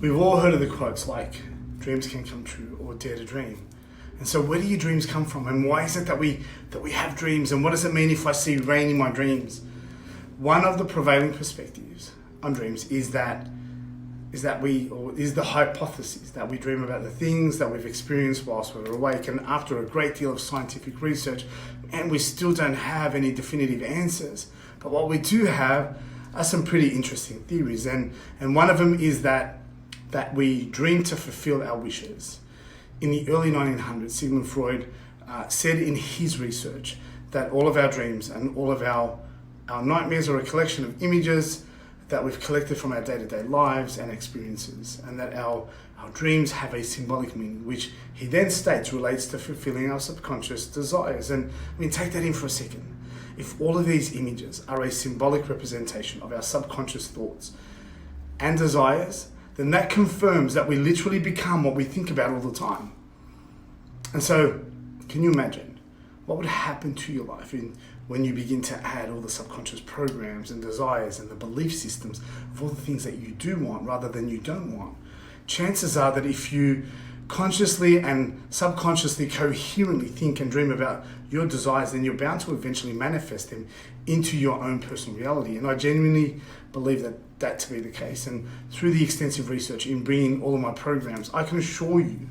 We've all heard of the quotes like, dreams can come true or dare to dream. And so where do your dreams come from? And why is it that we have dreams? And what does it mean if I see rain in my dreams? One of the prevailing perspectives on dreams is the hypothesis that we dream about the things that we've experienced whilst we're awake. And after a great deal of scientific research, and we still don't have any definitive answers. But what we do have are some pretty interesting theories. And one of them is that we dream to fulfill our wishes. In the early 1900s, Sigmund Freud said in his research that all of our dreams and all of our nightmares are a collection of images that we've collected from our day-to-day lives and experiences, and that our dreams have a symbolic meaning, which he then states relates to fulfilling our subconscious desires. And I mean, take that in for a second. If all of these images are a symbolic representation of our subconscious thoughts and desires, then that confirms that we literally become what we think about all the time. And so, can you imagine what would happen to your life when you begin to add all the subconscious programs and desires and the belief systems of all the things that you do want rather than you don't want? Chances are that if you consciously and subconsciously coherently think and dream about your desires, then you're bound to eventually manifest them into your own personal reality. And I genuinely believe that to be the case. And through the extensive research in bringing all of my programs, I can assure you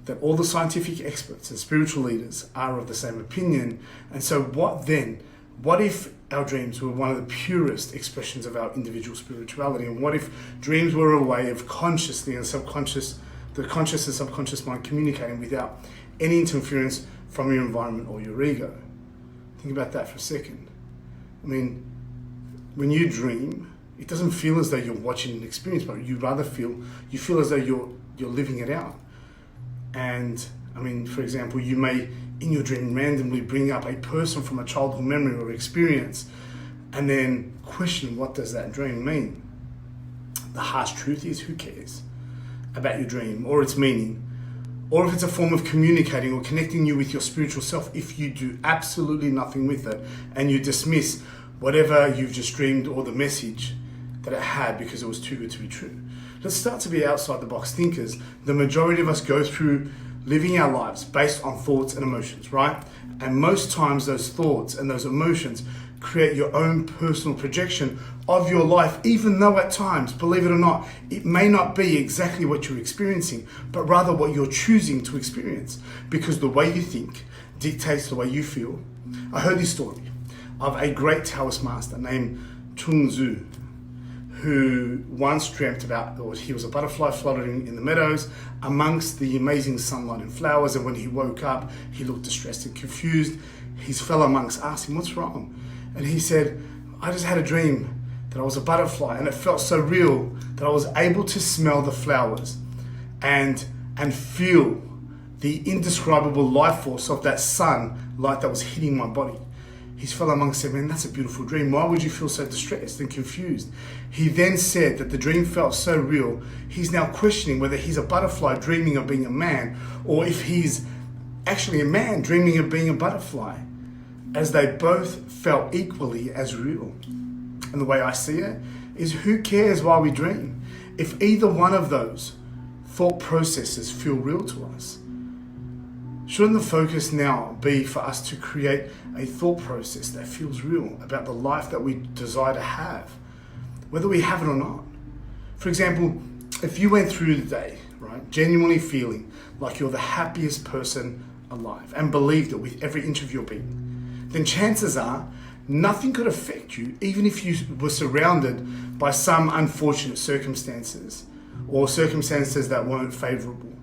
that all the scientific experts and spiritual leaders are of the same opinion. And so what then? What if our dreams were one of the purest expressions of our individual spirituality? And what if dreams were a way of consciously and subconscious, the conscious and subconscious mind communicating without any interference from your environment or your ego? Think about that for a second. I mean, when you dream, it doesn't feel as though you're watching an experience, but you feel as though you're living it out. And I mean, for example, you may in your dream randomly bring up a person from a childhood memory or experience and then question, what does that dream mean? The harsh truth is, who cares about your dream or its meaning, or if it's a form of communicating or connecting you with your spiritual self, if you do absolutely nothing with it and you dismiss whatever you've just dreamed or the message that it had because it was too good to be true. Let's start to be outside the box thinkers. The majority of us go through living our lives based on thoughts and emotions, right? And most times those thoughts and those emotions create your own personal projection of your life, even though at times, believe it or not, it may not be exactly what you're experiencing, but rather what you're choosing to experience, because the way you think dictates the way you feel. I heard this story of a great Taoist master named Chuang Tzu, who once dreamt about, or he was a butterfly fluttering in the meadows amongst the amazing sunlight and flowers, and when he woke up, he looked distressed and confused. His fellow monks asked him, "What's wrong?" And he said, "I just had a dream that I was a butterfly, and it felt so real that I was able to smell the flowers and feel the indescribable life force of that sunlight that was hitting my body." His fellow monk said, "Man, that's a beautiful dream. Why would you feel so distressed and confused?" He then said that the dream felt so real, he's now questioning whether he's a butterfly dreaming of being a man, or if he's actually a man dreaming of being a butterfly, as they both felt equally as real. And the way I see it is, who cares why we dream if either one of those thought processes feel real to us? Shouldn't the focus now be for us to create a thought process that feels real about the life that we desire to have, whether we have it or not? For example, if you went through the day, right, genuinely feeling like you're the happiest person alive and believed it with every inch of your being, then chances are nothing could affect you, even if you were surrounded by some unfortunate circumstances or circumstances that weren't favorable.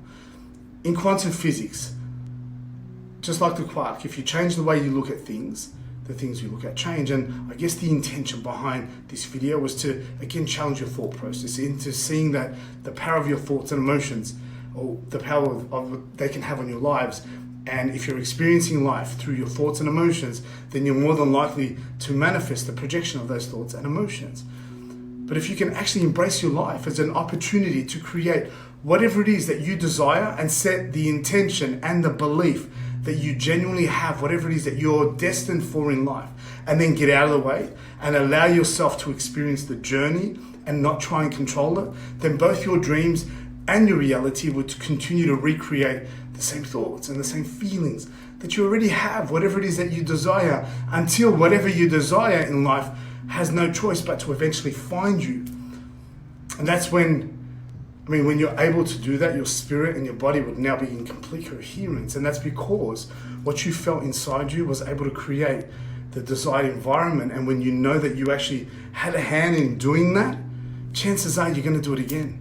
In quantum physics, just like the quark, if you change the way you look at things, the things you look at change. And I guess the intention behind this video was to, again, challenge your thought process into seeing that the power of your thoughts and emotions, or the power of they can have on your lives. And if you're experiencing life through your thoughts and emotions, then you're more than likely to manifest the projection of those thoughts and emotions. But if you can actually embrace your life as an opportunity to create whatever it is that you desire and set the intention and the belief that you genuinely have whatever it is that you're destined for in life, and then get out of the way and allow yourself to experience the journey and not try and control it, then both your dreams and your reality would continue to recreate the same thoughts and the same feelings that you already have, whatever it is that you desire, until whatever you desire in life has no choice but to eventually find you. And that's when you're able to do that, your spirit and your body would now be in complete coherence. And that's because what you felt inside you was able to create the desired environment. And when you know that you actually had a hand in doing that, chances are you're going to do it again.